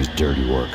Payne's dirty work.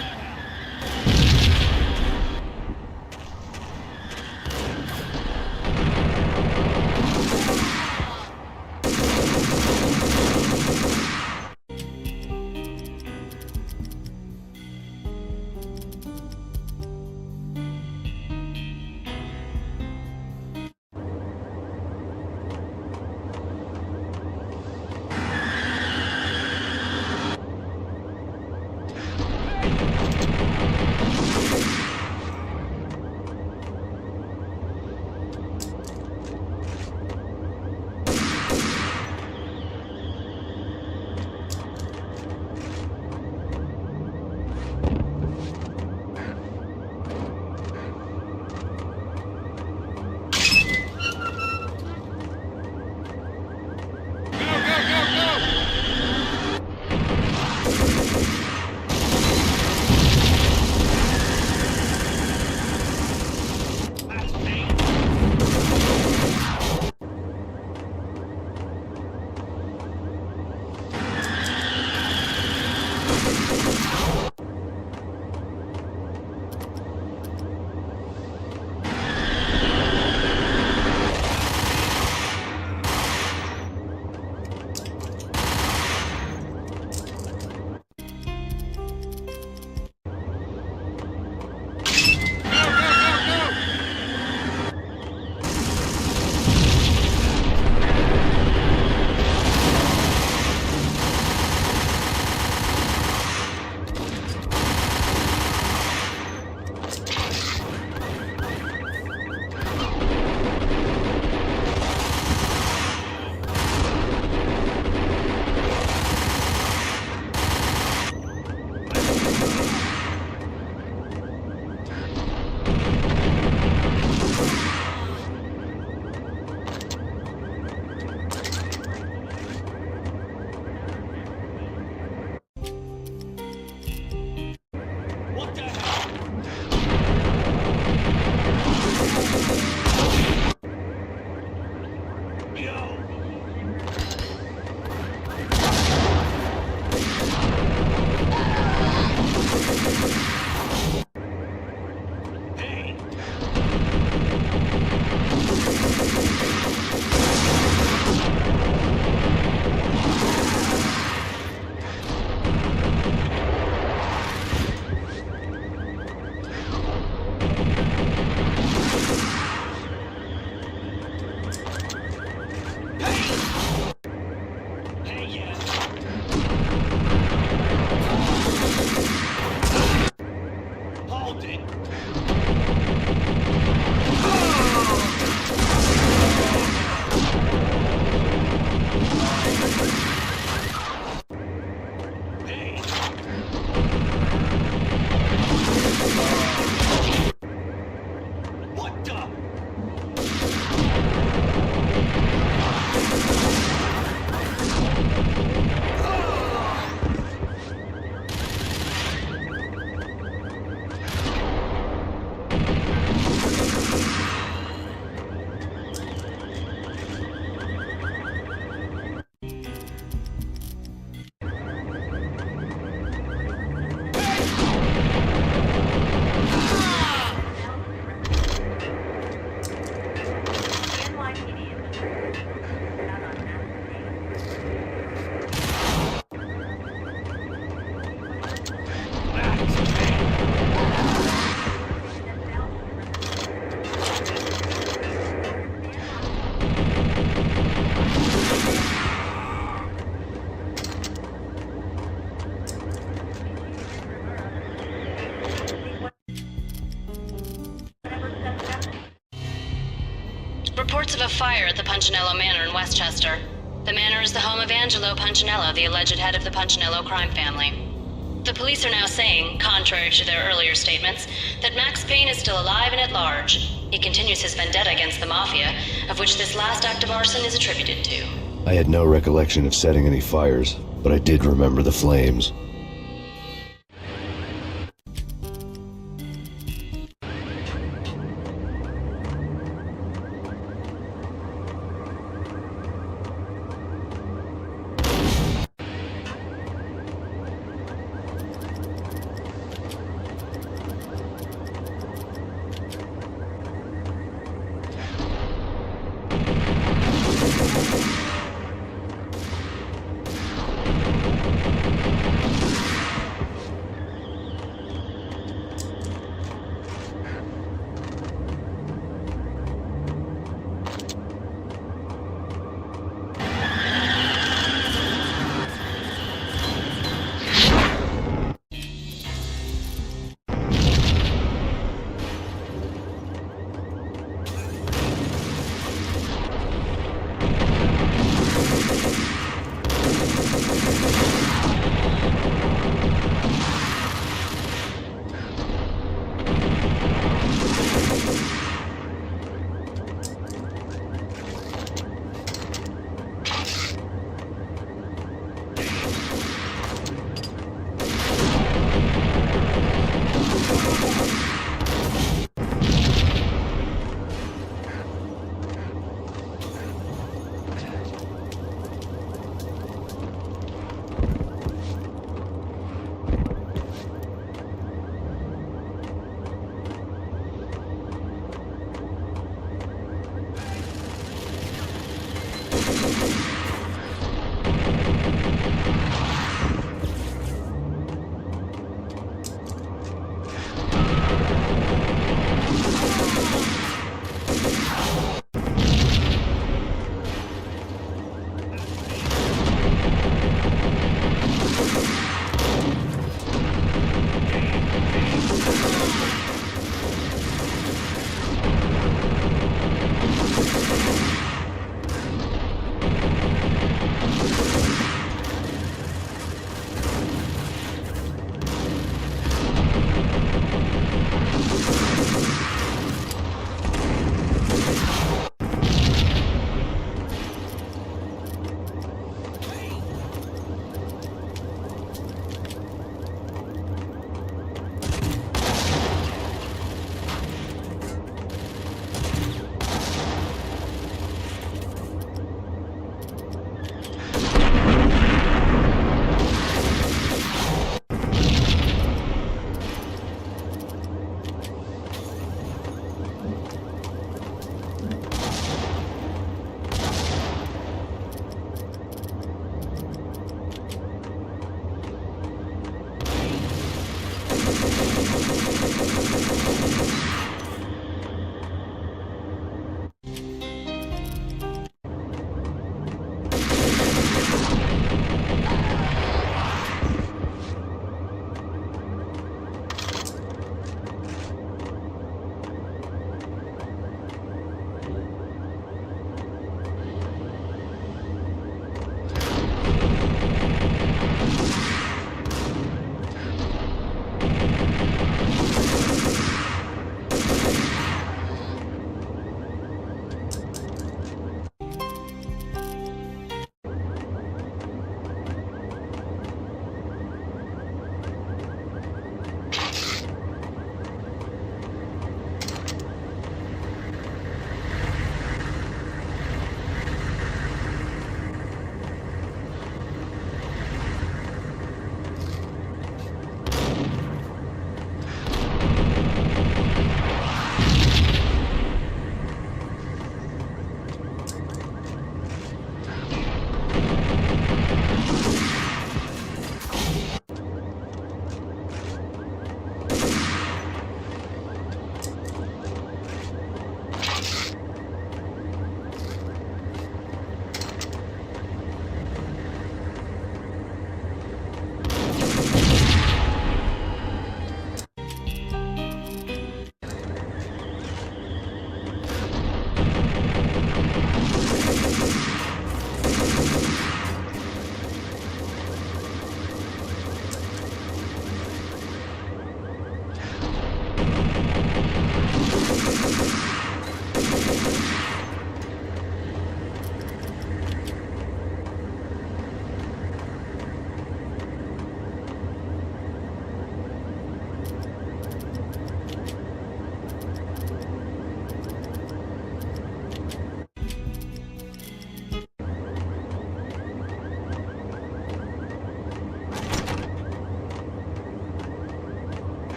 Reports of a fire at the Punchinello Manor in Westchester. The manor is the home of Angelo Punchinello, the alleged head of the Punchinello crime family. The police are now saying, contrary to their earlier statements, that Max Payne is still alive and at large. He continues his vendetta against the Mafia, of which this last act of arson is attributed to. I had no recollection of setting any fires, but I did remember the flames.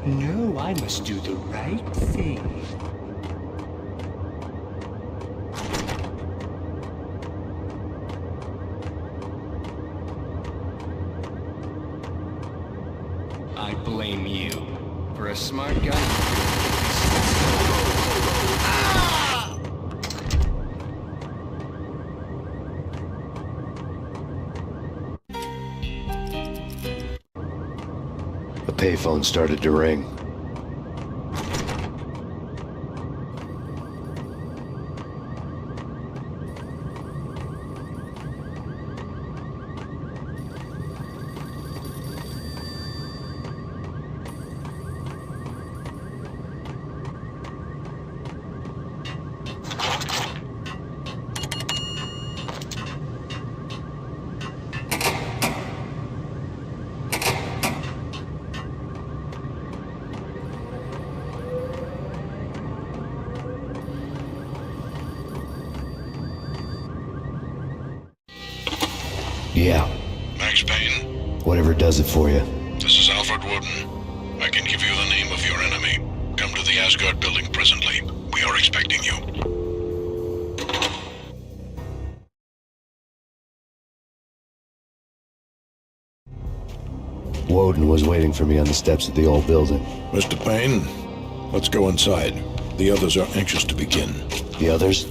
No, I must do the right thing. I blame you. For a smart guy. A payphone started to ring. Yeah, Max Payne, whatever does it for you. this is Alfred Woden. I can give you the name of your enemy. Come to the Asgard building presently. We are expecting you. Woden was waiting for me on the steps of the old building. Mr. Payne, let's go inside. The others are anxious to begin. The others?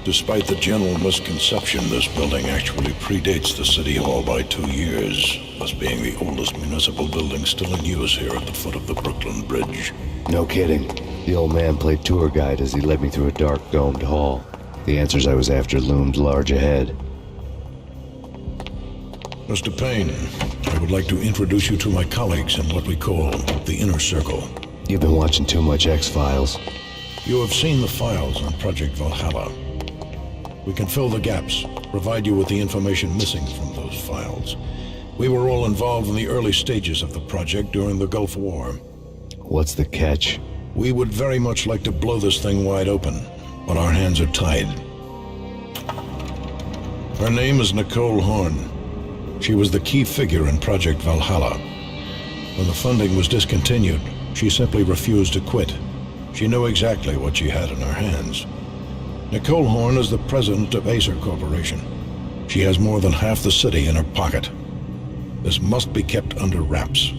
Despite the general misconception, this building actually predates the City Hall by 2 years, thus being the oldest municipal building still in use here at the foot of the Brooklyn Bridge. No kidding. The old man played tour guide as he led me through a dark domed hall. The answers I was after loomed large ahead. Mr. Payne, I would like to introduce you to my colleagues in what we call the Inner Circle. You've been watching too much X-Files. You have seen the files on Project Valhalla. We can fill the gaps, provide you with the information missing from those files. We were all involved in the early stages of the project during the Gulf War. What's the catch? We would very much like to blow this thing wide open, but our hands are tied. Her name is Nicole Horn. She was the key figure in Project Valhalla. When the funding was discontinued, she simply refused to quit. She knew exactly what she had in her hands. Nicole Horn is the president of Acer Corporation. She has more than half the city in her pocket. This must be kept under wraps.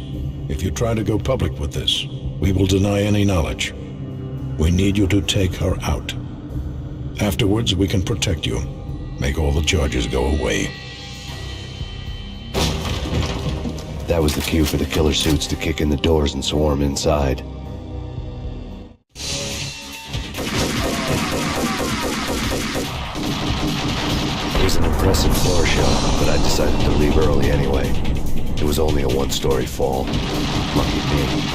If you try to go public with this, we will deny any knowledge. We need you to take her out. Afterwards, we can protect you. Make all the charges go away. That was the cue for the killer suits to kick in the doors and swarm inside. It was an impressive floor show, but I decided to leave early anyway. It was only a one-story fall. Lucky me.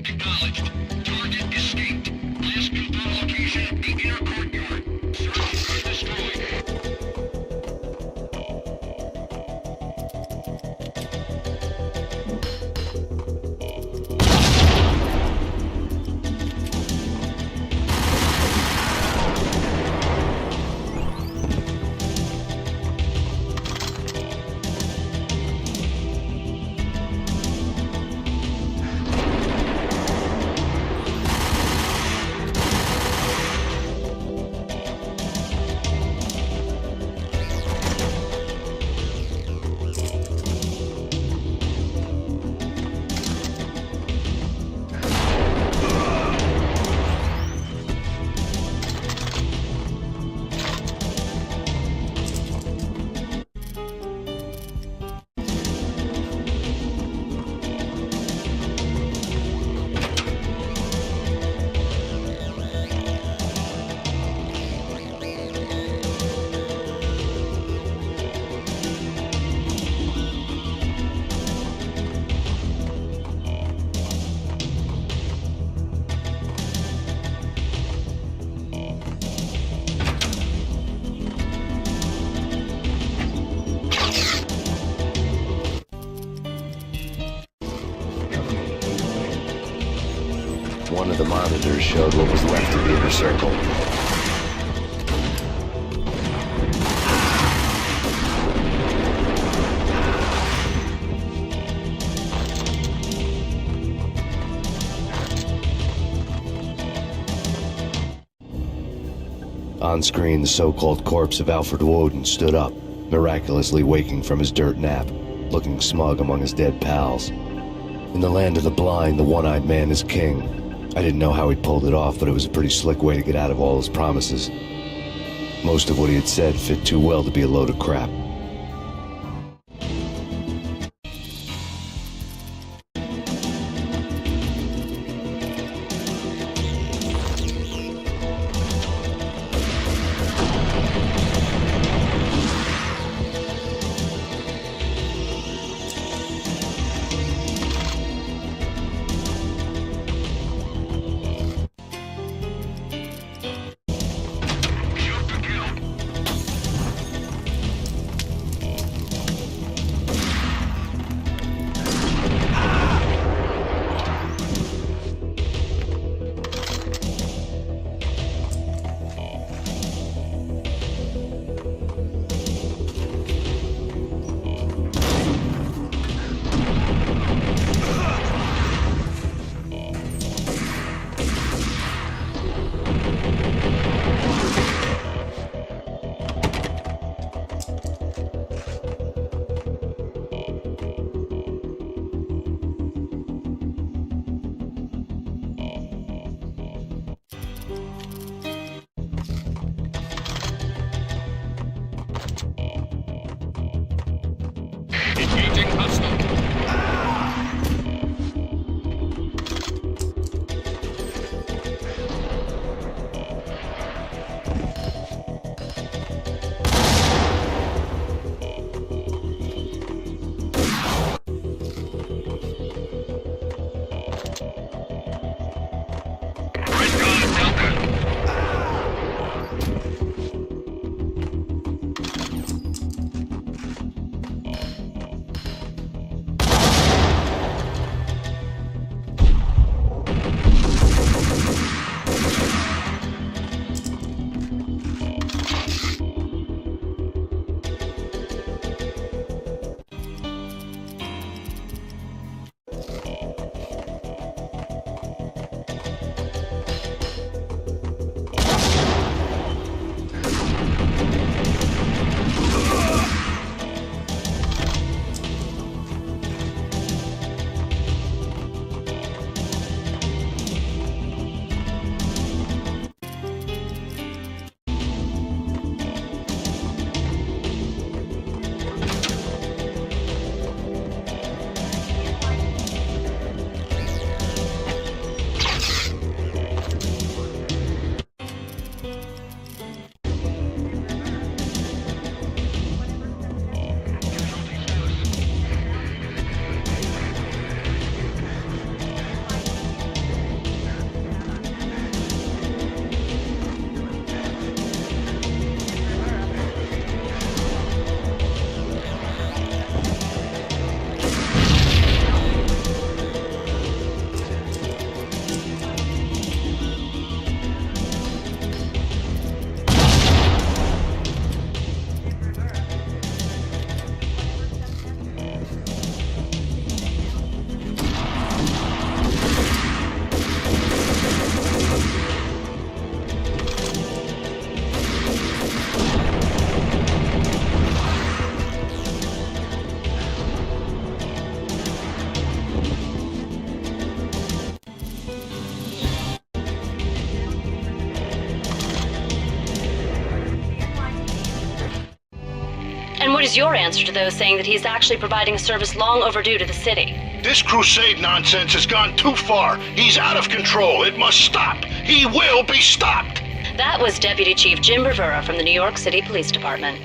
Acknowledged. Target escaped. Last confirmed location, the inner courtyard. Search destroyed. One of the monitors showed what was left of the inner circle. On screen, the so-called corpse of Alfred Woden stood up, miraculously waking from his dirt nap, looking smug among his dead pals. In the land of the blind, the one-eyed man is king. I didn't know how he pulled it off, but it was a pretty slick way to get out of all his promises. Most of what he had said fit too well to be a load of crap. Engaging hostile. And what is your answer to those saying that he's actually providing a service long overdue to the city? This crusade nonsense has gone too far. He's out of control. It must stop. He will be stopped. That was Deputy Chief Jim Rivera from the New York City Police Department.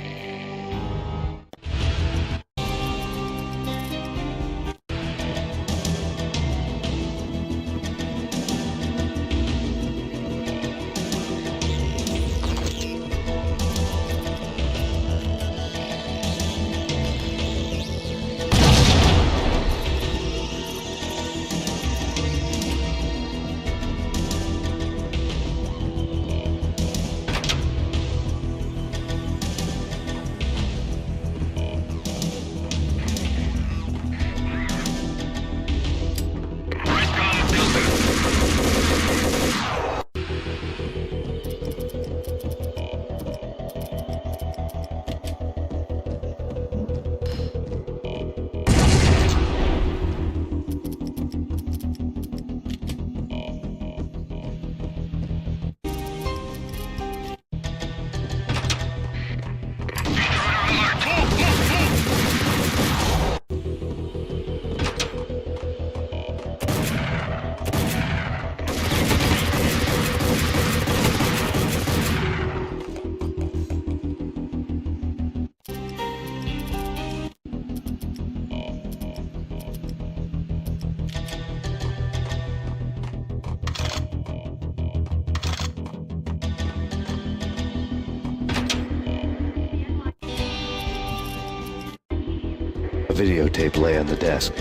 videotape lay on the desk.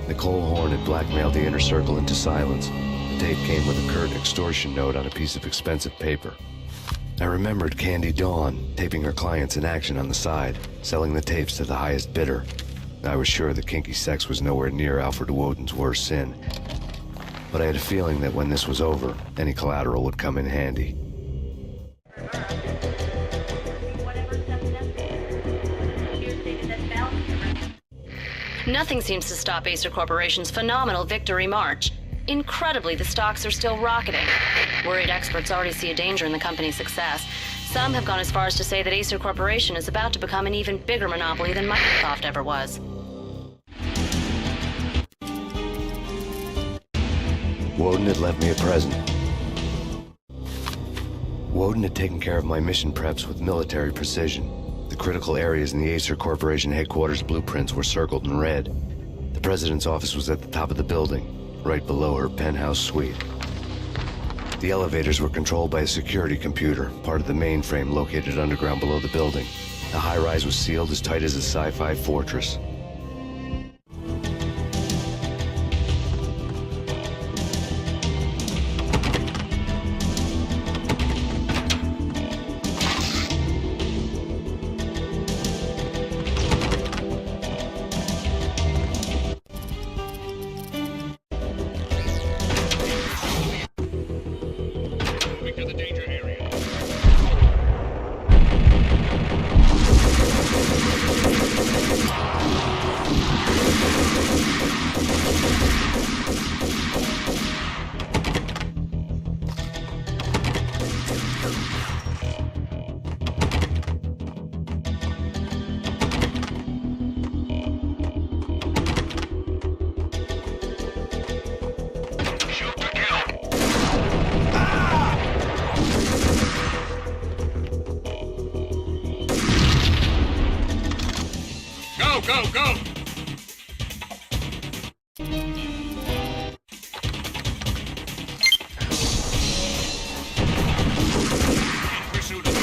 Nicole Horn had blackmailed the inner circle into silence. The tape came with a curt extortion note on a piece of expensive paper. I remembered Candy Dawn taping her clients in action on the side, selling the tapes to the highest bidder. I was sure that kinky sex was nowhere near Alfred Woden's worst sin, but I had a feeling that when this was over, any collateral would come in handy. Nothing seems to stop Acer Corporation's phenomenal victory march. Incredibly, the stocks are still rocketing. Worried experts already see a danger in the company's success. Some have gone as far as to say that Acer Corporation is about to become an even bigger monopoly than Microsoft ever was. Woden had left me a present. Woden had taken care of my mission preps with military precision. The critical areas in the Acer Corporation headquarters blueprints were circled in red. The president's office was at the top of the building, right below her penthouse suite. The elevators were controlled by a security computer, part of the mainframe located underground below the building. The high-rise was sealed as tight as a sci-fi fortress. Moving to the danger area. Shoot to kill. Go, go, go! In pursuit of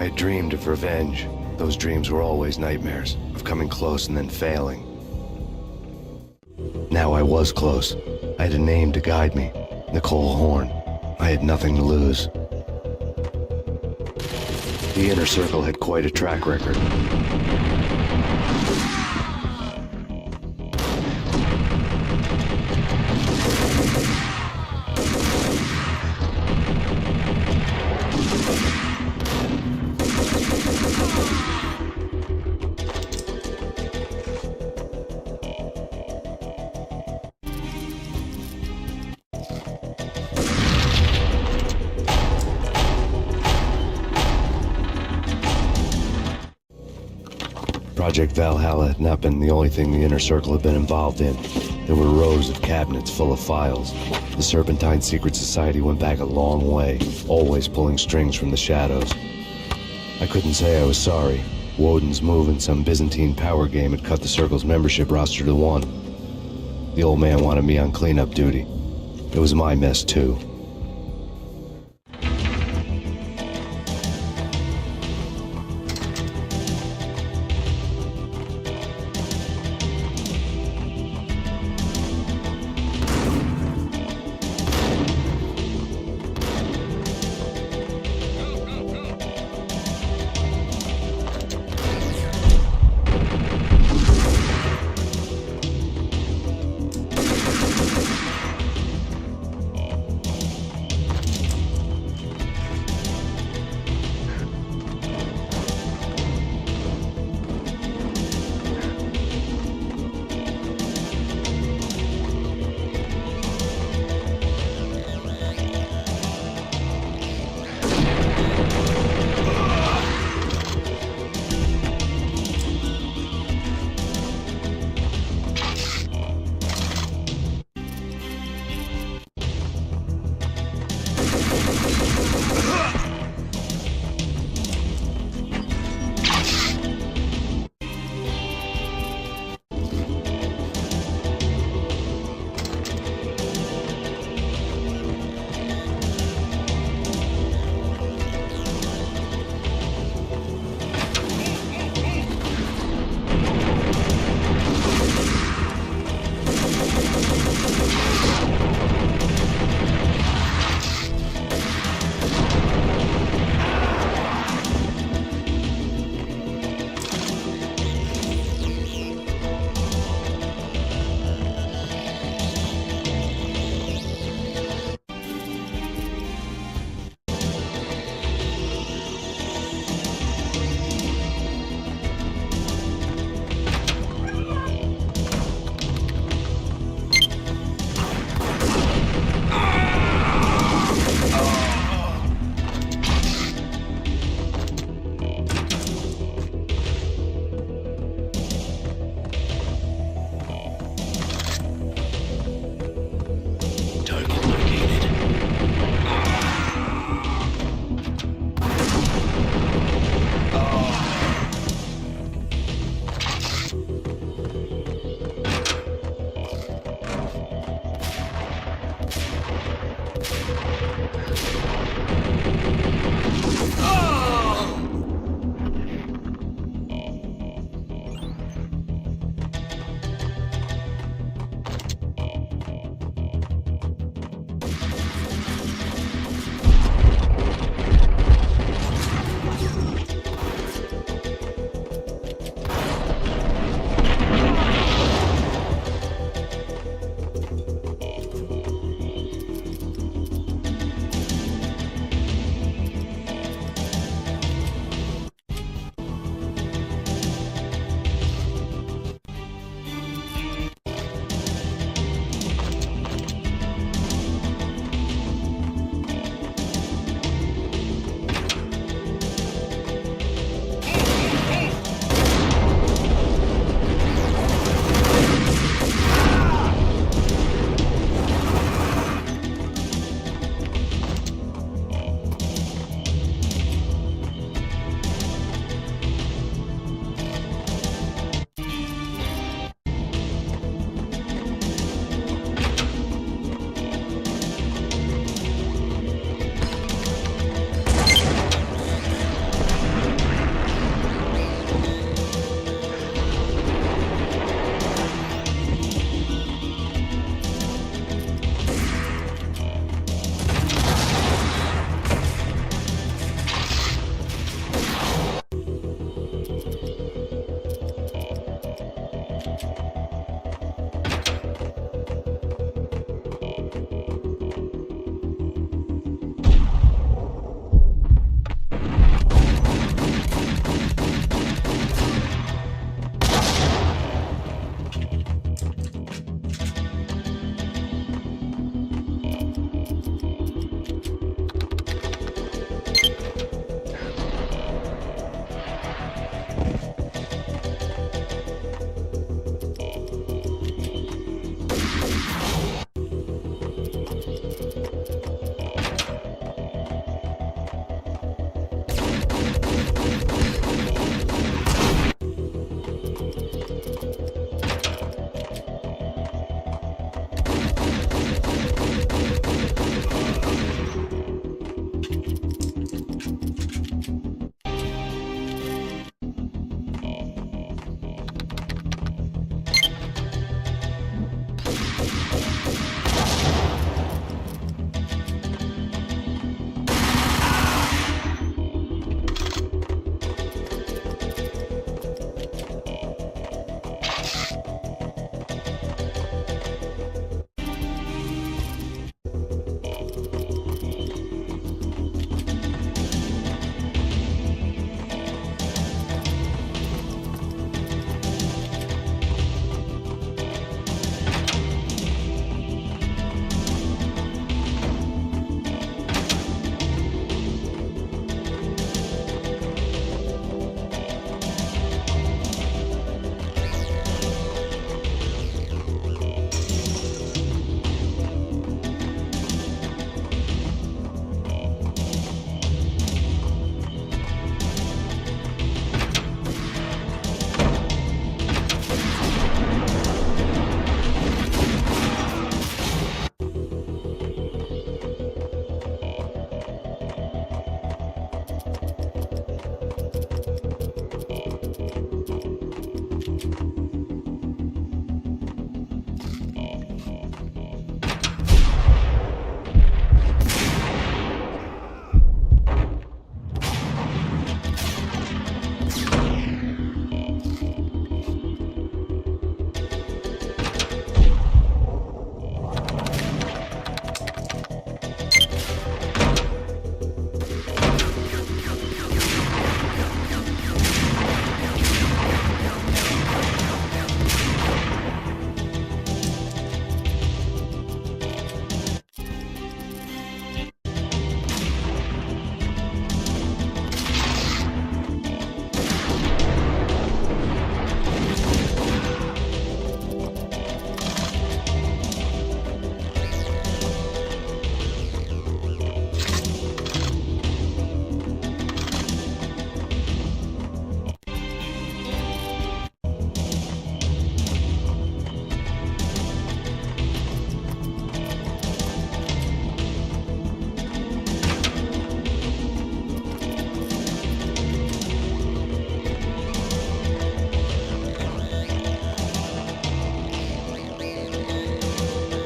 I dreamed of revenge. Those dreams were always nightmares, of coming close and then failing. Now I was close. I had a name to guide me, Nicole Horn. I had nothing to lose. The Inner Circle had quite a track record. Project Valhalla had not been the only thing the Inner Circle had been involved in. There were rows of cabinets full of files. The Serpentine Secret Society went back a long way, always pulling strings from the shadows. I couldn't say I was sorry. Woden's move in some Byzantine power game had cut the Circle's membership roster to 1. The old man wanted me on cleanup duty. It was my mess too.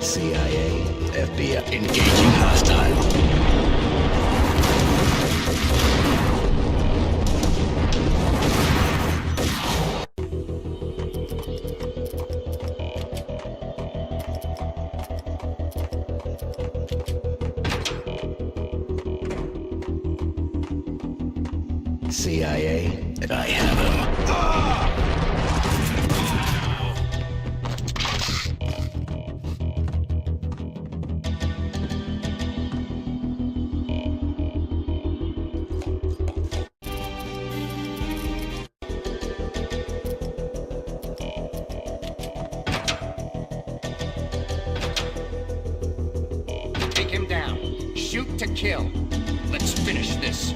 CIA, FBI. Engaging hostile. CIA, I have him. Take him down. Shoot to kill. Let's finish this.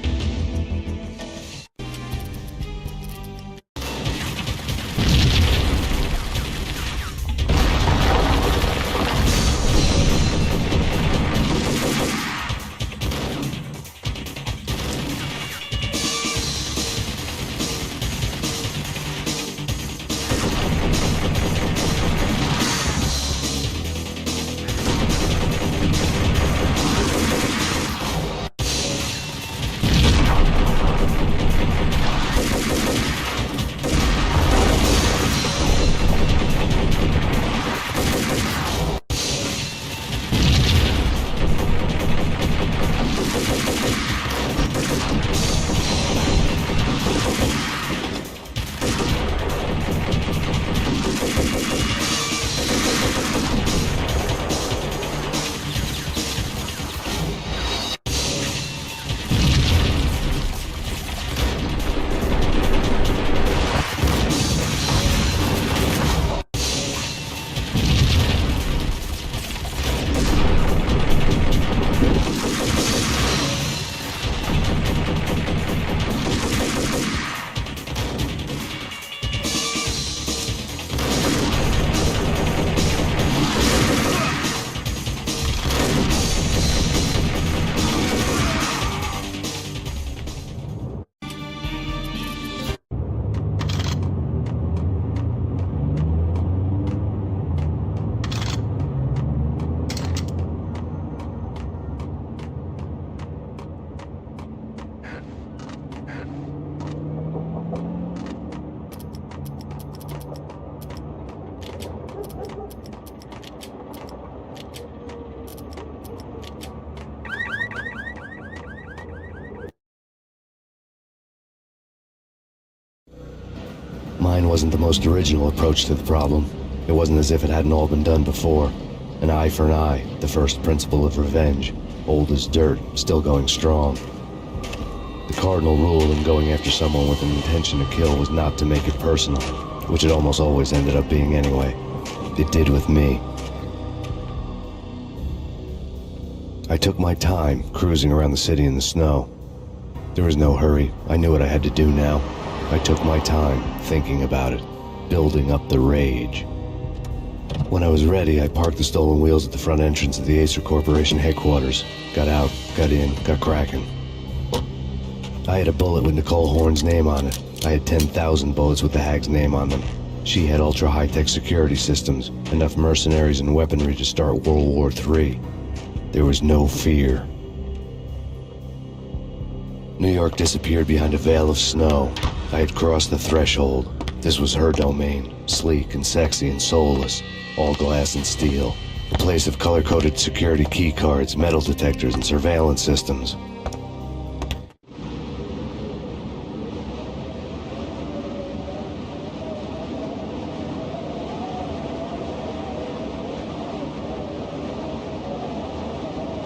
Mine wasn't the most original approach to the problem. It wasn't as if it hadn't all been done before. An eye for an eye, the first principle of revenge. Old as dirt, still going strong. The cardinal rule in going after someone with an intention to kill was not to make it personal, which it almost always ended up being anyway. It did with me. I took my time, cruising around the city in the snow. There was no hurry. I knew what I had to do now. I took my time, thinking about it, building up the rage. When I was ready, I parked the stolen wheels at the front entrance of the Acer Corporation headquarters. Got out, got in, got cracking. I had a bullet with Nicole Horn's name on it. I had 10,000 bullets with the hag's name on them. She had ultra-high-tech security systems, enough mercenaries and weaponry to start World War III. There was no fear. New York disappeared behind a veil of snow. I had crossed the threshold. This was her domain, sleek and sexy and soulless, all glass and steel. A place of color-coded security keycards, metal detectors, and surveillance systems.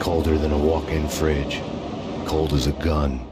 Colder than a walk-in fridge. Cold as a gun.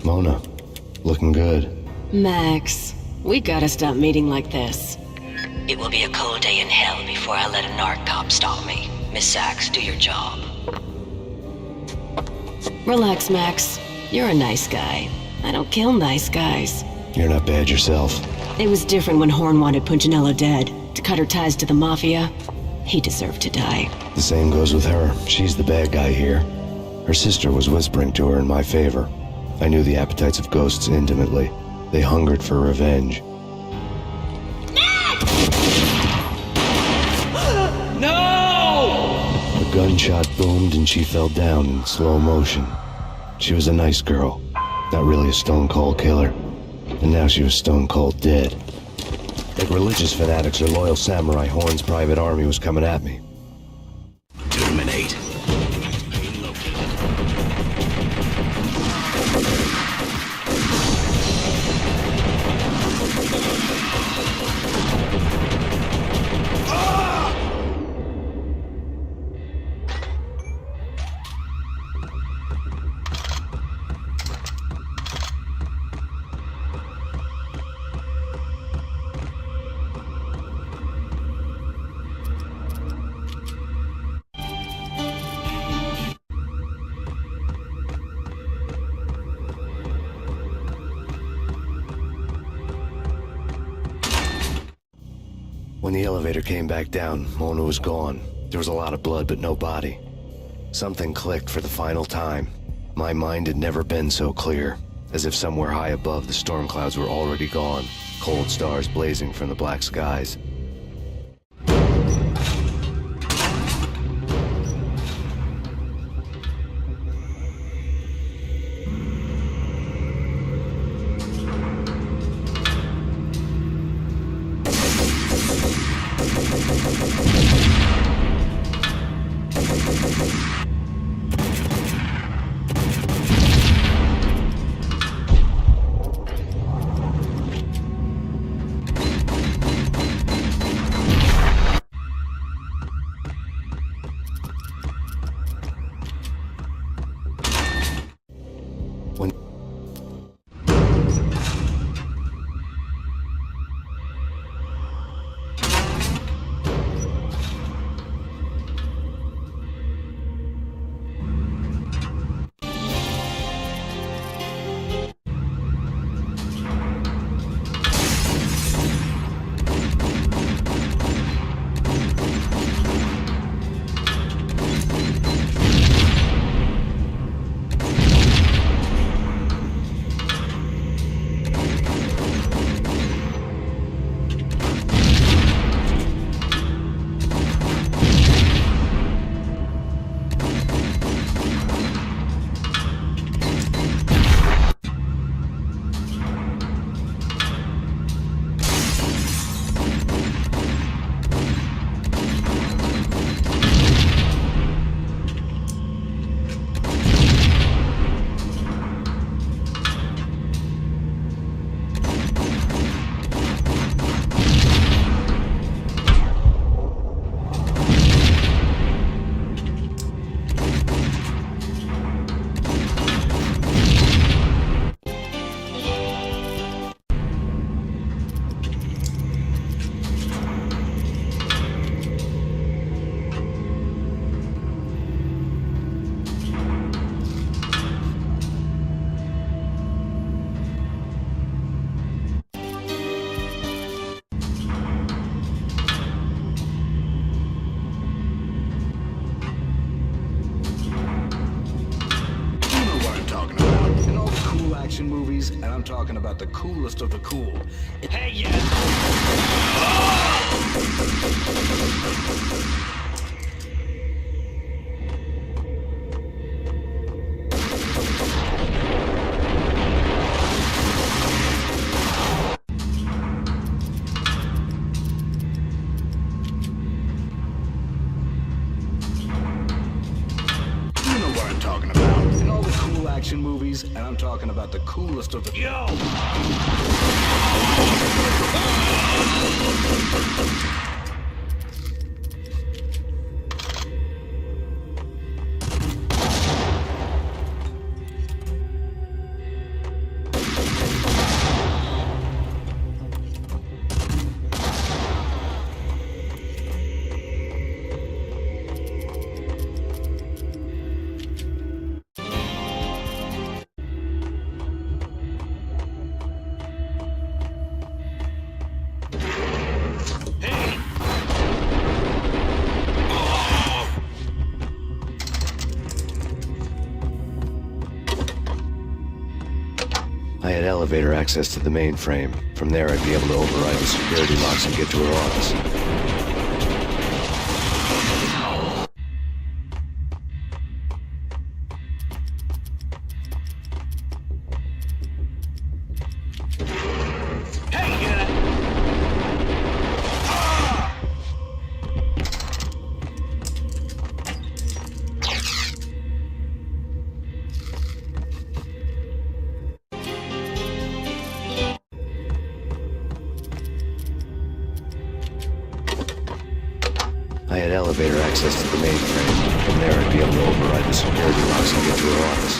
Mona, looking good. Max, we gotta stop meeting like this. It will be a cold day in hell before I let a narc cop stop me. Miss Sachs, do your job. Relax, Max. You're a nice guy. I don't kill nice guys. You're not bad yourself. It was different when Horn wanted Punchinello dead. To cut her ties to the Mafia, he deserved to die. The same goes with her. She's the bad guy here. Her sister was whispering to her in my favor. I knew the appetites of ghosts intimately. They hungered for revenge. A gunshot boomed and she fell down in slow motion. She was a nice girl, not really a stone-cold killer. And now she was stone-cold dead. Like religious fanatics or loyal samurai, Horn's private army was coming at me. Terminate. When the elevator came back down, Mona was gone. There was a lot of blood, but no body. Something clicked for the final time. My mind had never been so clear, as if somewhere high above the storm clouds were already gone, cold stars blazing from the black skies. cool action movies, and I'm talking about the coolest of the cool. Hey, yeah! You know what I'm talking about. In all the cool action movies, and I'm talking about the coolest of the... Yo! I had elevator access to the mainframe. From there, I'd be able to override the security locks and get to her office. I had elevator access to the mainframe. From there, I'd be able to override the security locks and get to her office.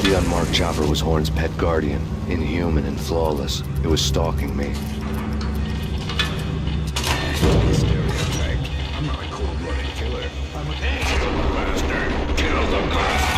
The unmarked chopper was Horn's pet guardian, inhuman and flawless. It was stalking me. Stereotyped. I'm not a cold-blooded killer. I'm a bastard. Kill the bastard.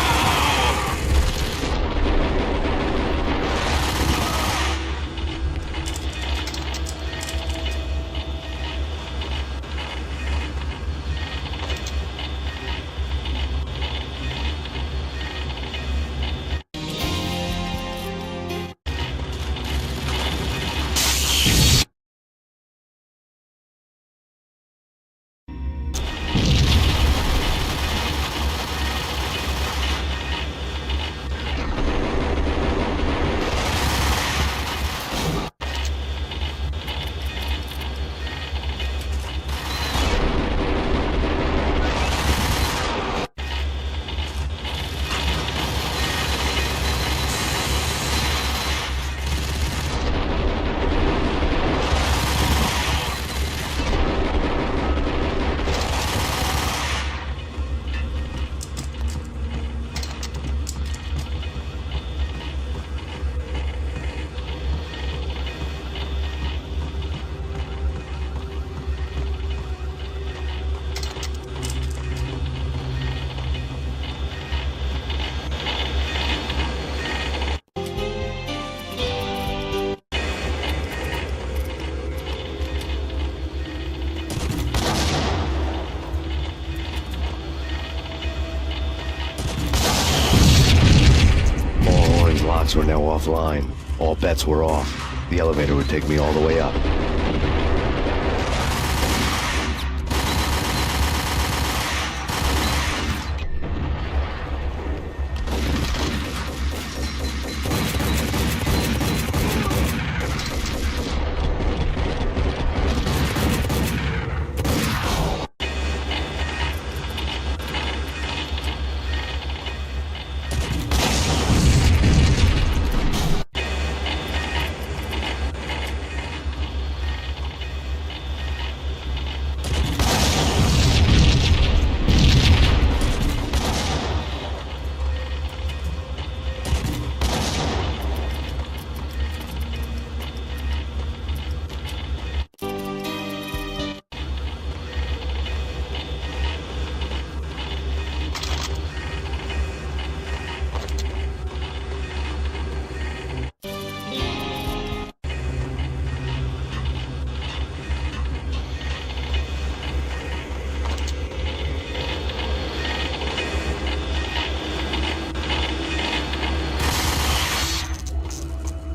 locks were now offline. All bets were off. The elevator would take me all the way up.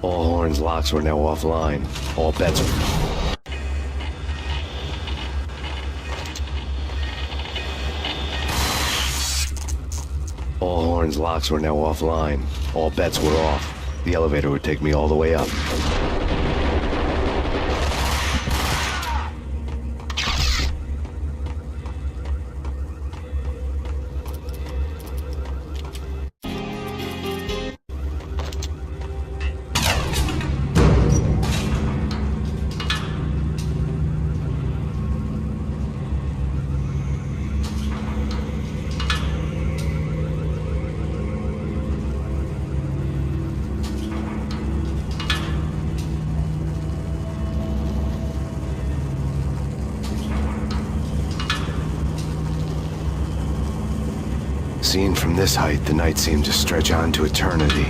All Horn's locks were now offline. All bets were... All Horn's locks were now offline. All bets were off. The elevator would take me all the way up. Seen from this height, the night seemed to stretch on to eternity.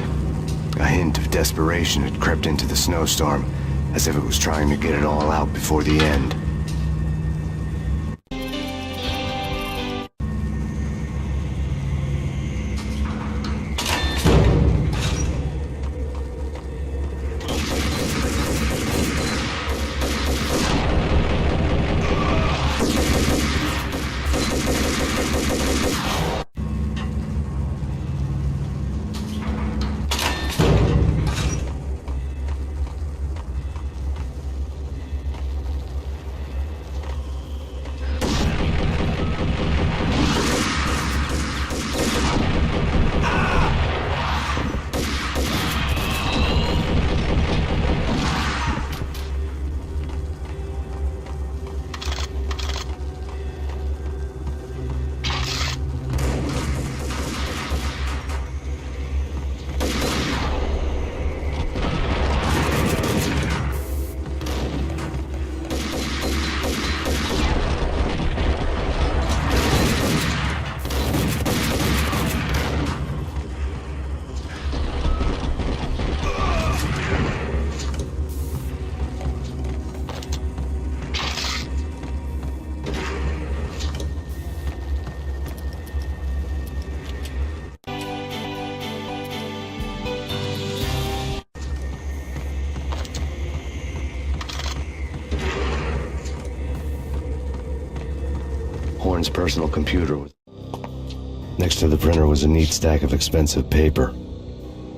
A hint of desperation had crept into the snowstorm, as if it was trying to get it all out before the end. Horn's personal computer was... Next to the printer was a neat stack of expensive paper.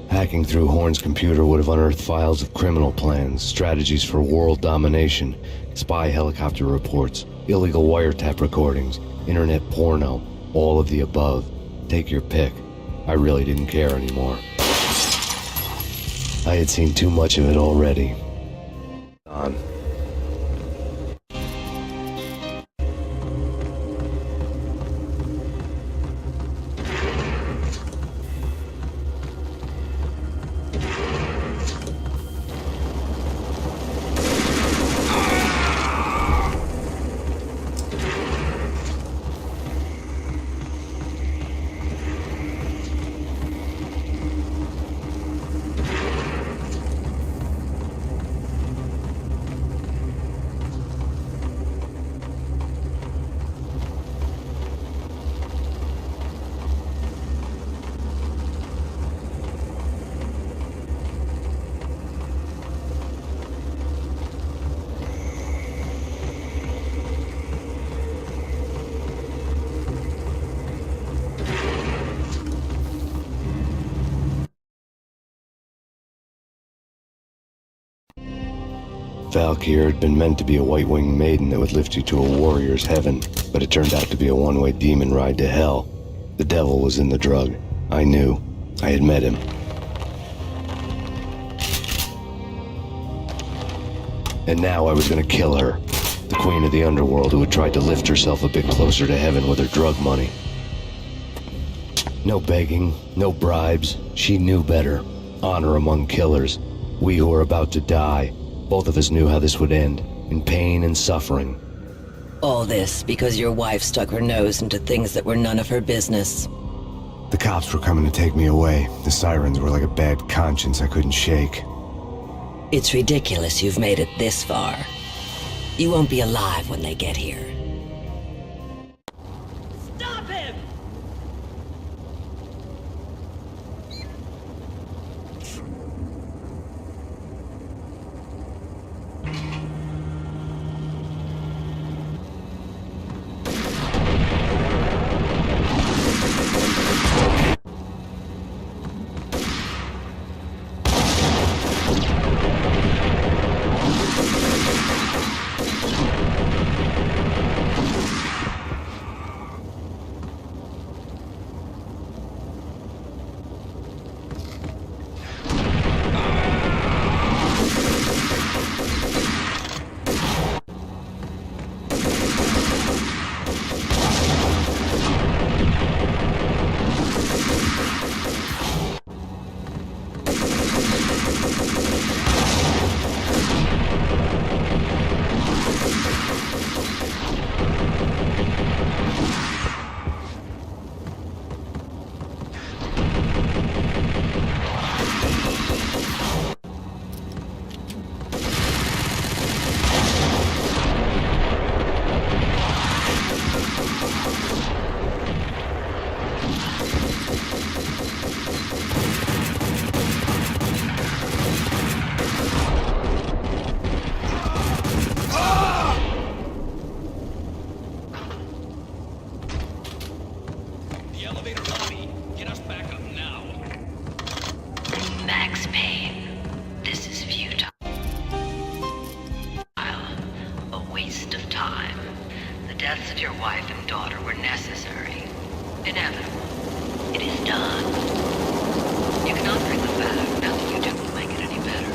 Hacking through Horn's computer would have unearthed files of criminal plans, strategies for world domination, spy helicopter reports, illegal wiretap recordings, internet porno, all of the above. Take your pick. I really didn't care anymore. I had seen too much of it already. On. Valkyr had been meant to be a white-winged maiden that would lift you to a warrior's heaven, but it turned out to be a one-way demon ride to hell. The devil was in the drug. I knew. I had met him. And now I was gonna kill her. The queen of the underworld who had tried to lift herself a bit closer to heaven with her drug money. No begging, no bribes. She knew better. Honor among killers. We who were about to die. Both of us knew how this would end. In pain and suffering. All this because your wife stuck her nose into things that were none of her business. The cops were coming to take me away. The sirens were like a bad conscience I couldn't shake. It's ridiculous you've made it this far. You won't be alive when they get here. Stop him! Max Payne, this is futile. A waste of time. The deaths of your wife and daughter were necessary. Inevitable. It is done. You cannot bring them back. Nothing you do will make it any better.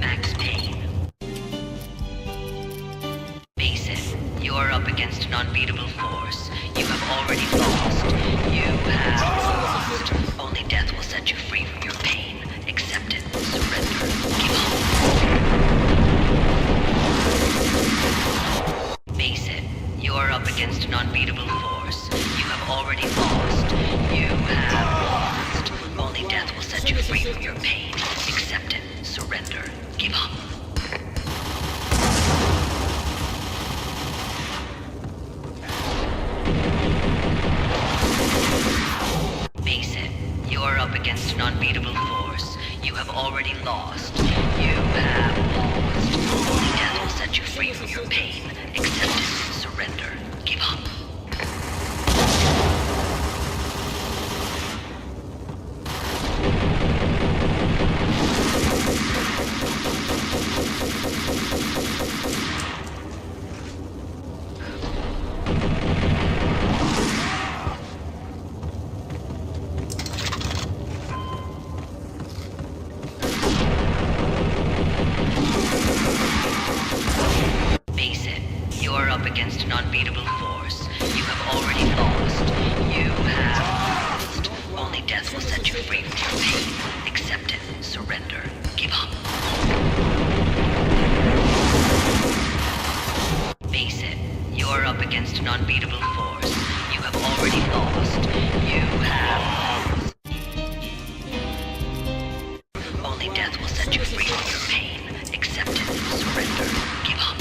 Max Payne. Face it, you're up against an unbeatable force. You have already lost. You have lost. Only death will set you free from your pain. Accept it. Surrender. Give up. Face it, you're up against an unbeatable force. You have already lost. You have lost. Only death will set you free from your pain. Accept it. Surrender. Give up. Face it, you're up against an unbeatable force. You have already lost. You have lost. Only death will set you free from your pain. Accept it. Surrender. Give up. Face it, you're up against an unbeatable force. You have already lost. You have lost. Only death will set you free from your pain. Accept it. Surrender. Give up. Face it, you're up against an unbeatable force. You have already lost. You have lost. Only death will set you free from your pain. Accept it. Surrender. Give up.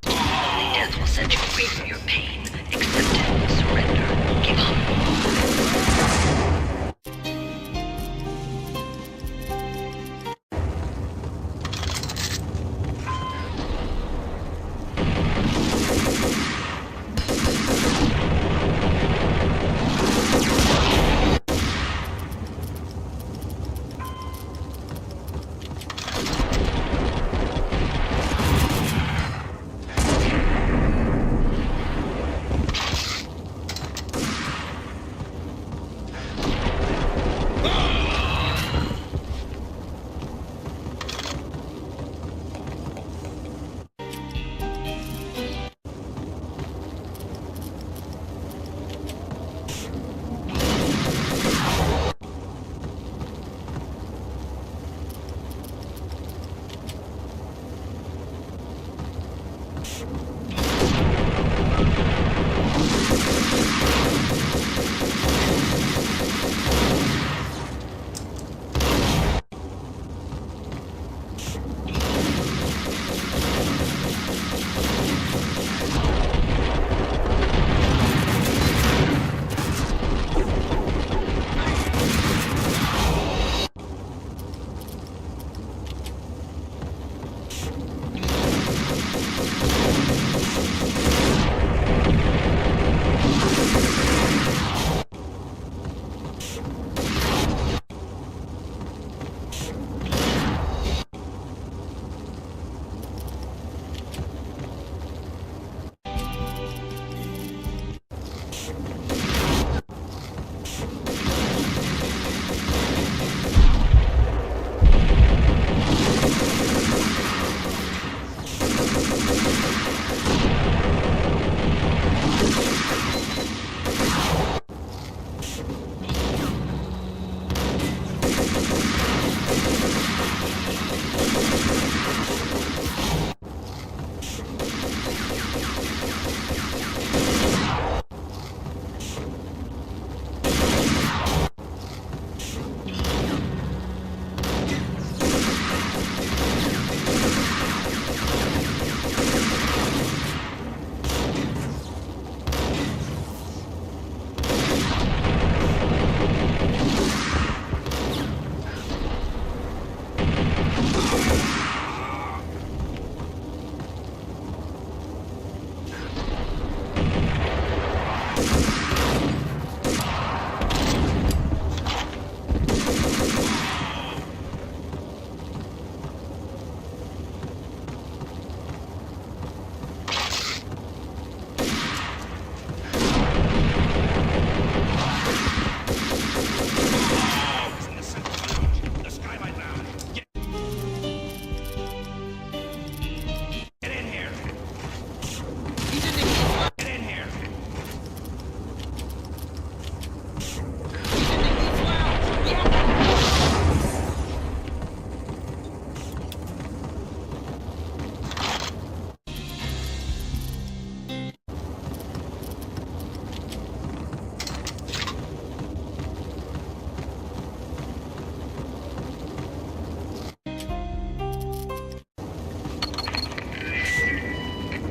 Only death will set you free from your pain. Accept it. Surrender. Give up.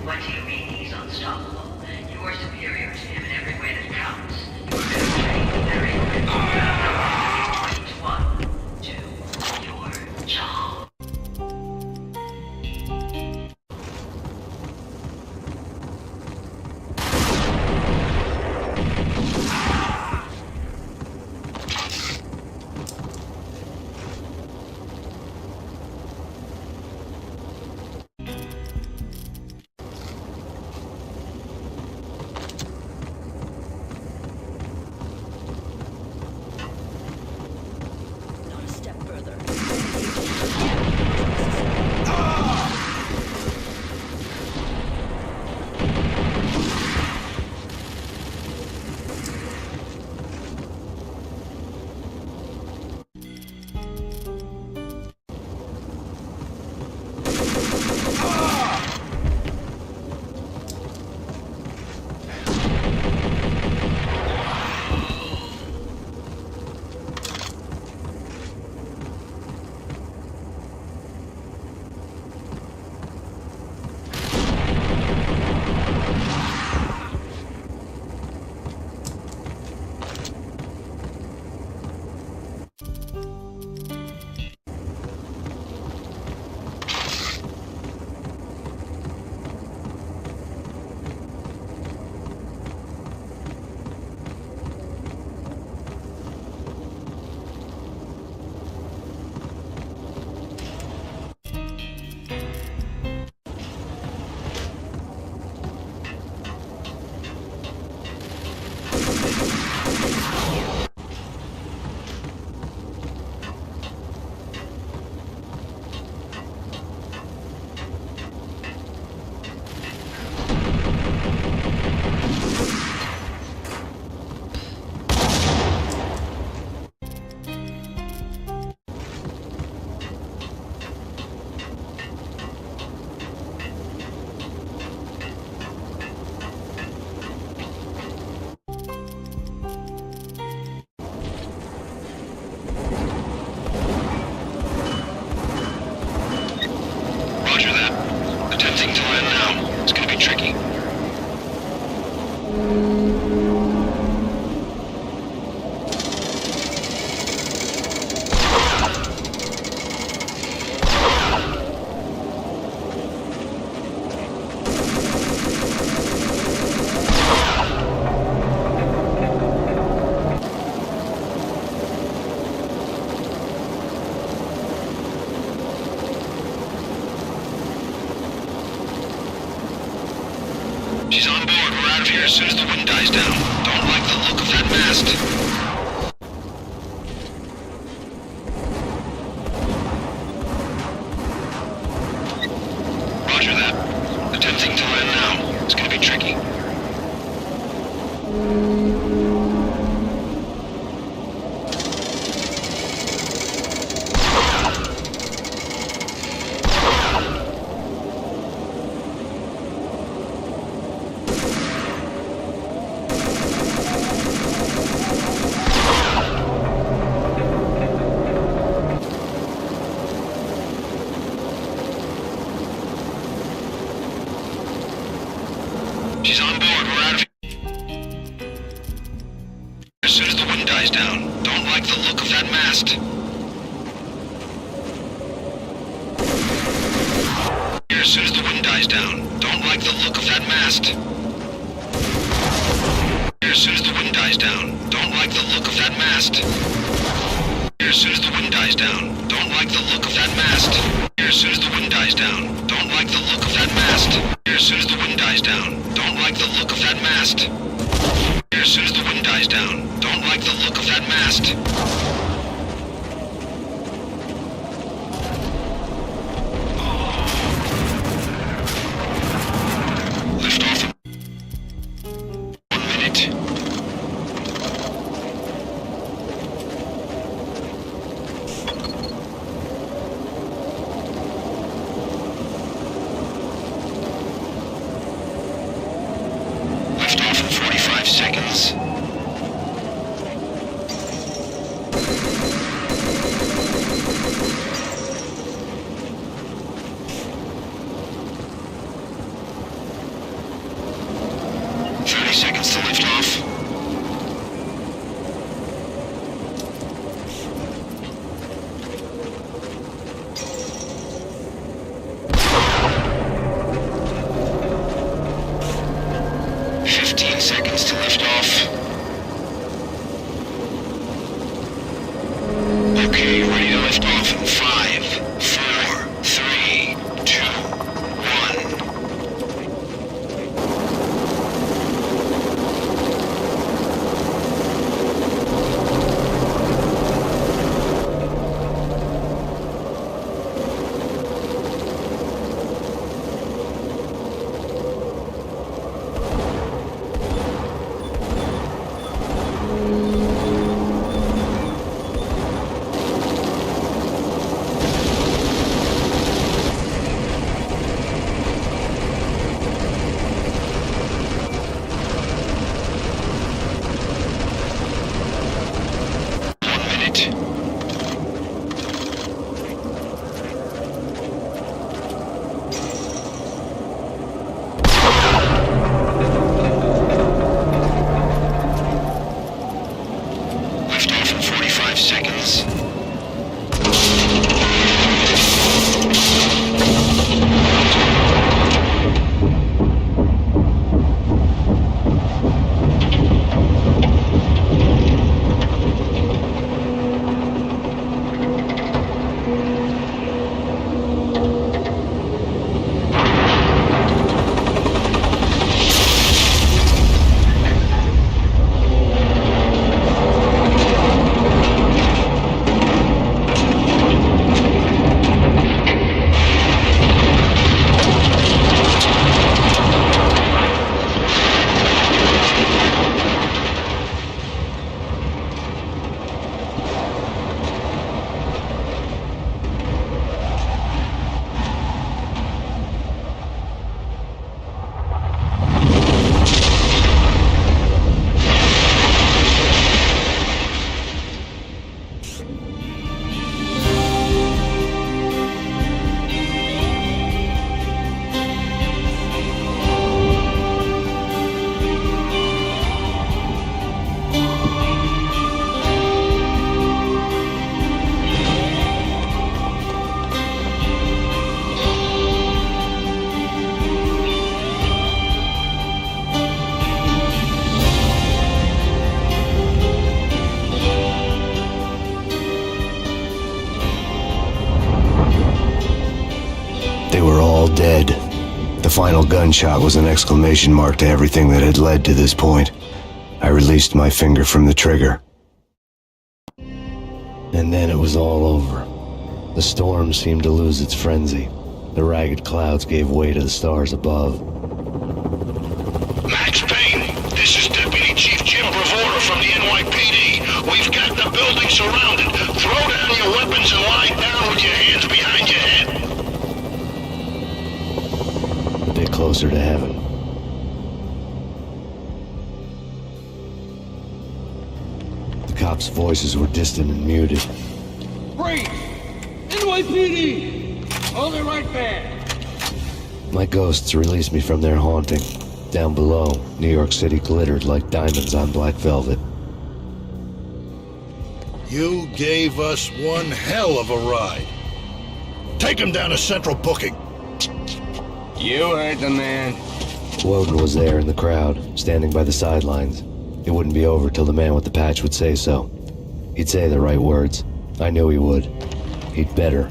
What do you mean he's unstoppable? You are superior to him in every way that counts. You are better trained, better equipped. Point one, do your job. She's on board. We're out of here as soon as the wind dies down. Don't like the look of that mast. Roger that. Attempting to land now. It's gonna be tricky. She's on board. We're out of here as soon as the wind dies down. Don't like the look of that mast. Here as soon as the wind dies down. Don't like the look of that mast. Here as soon as the wind dies down. Don't like the look of that mast. Here as soon as the wind dies down. Don't like the look of that mast. Here as soon as the wind dies down. Don't like the look of that mast. Here as soon as the wind dies down. Don't like the look of that mast. Here as soon as the wind dies down. Don't like the look of that mast. Lift off in 1 minute. final gunshot was an exclamation mark to everything that had led to this point. I released my finger from the trigger. And then it was all over. The storm seemed to lose its frenzy. The ragged clouds gave way to the stars above. Max Payne, this is Deputy Chief Jim Bravura from the NYPD. We've got the building surrounded. Throw down your weapons and lie down with your hands behind your head. A bit closer to heaven. The cops' voices were distant and muted. Freeze! NYPD! Hold it right there! My ghosts released me from their haunting. Down below, New York City glittered like diamonds on black velvet. You gave us one hell of a ride. Take him down to Central Booking. You heard the man. Woden was there in the crowd, standing by the sidelines. It wouldn't be over till the man with the patch would say so. He'd say the right words. I knew he would. He'd better.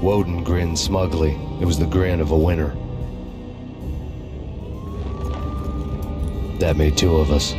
Woden grinned smugly. It was the grin of a winner. That made two of us.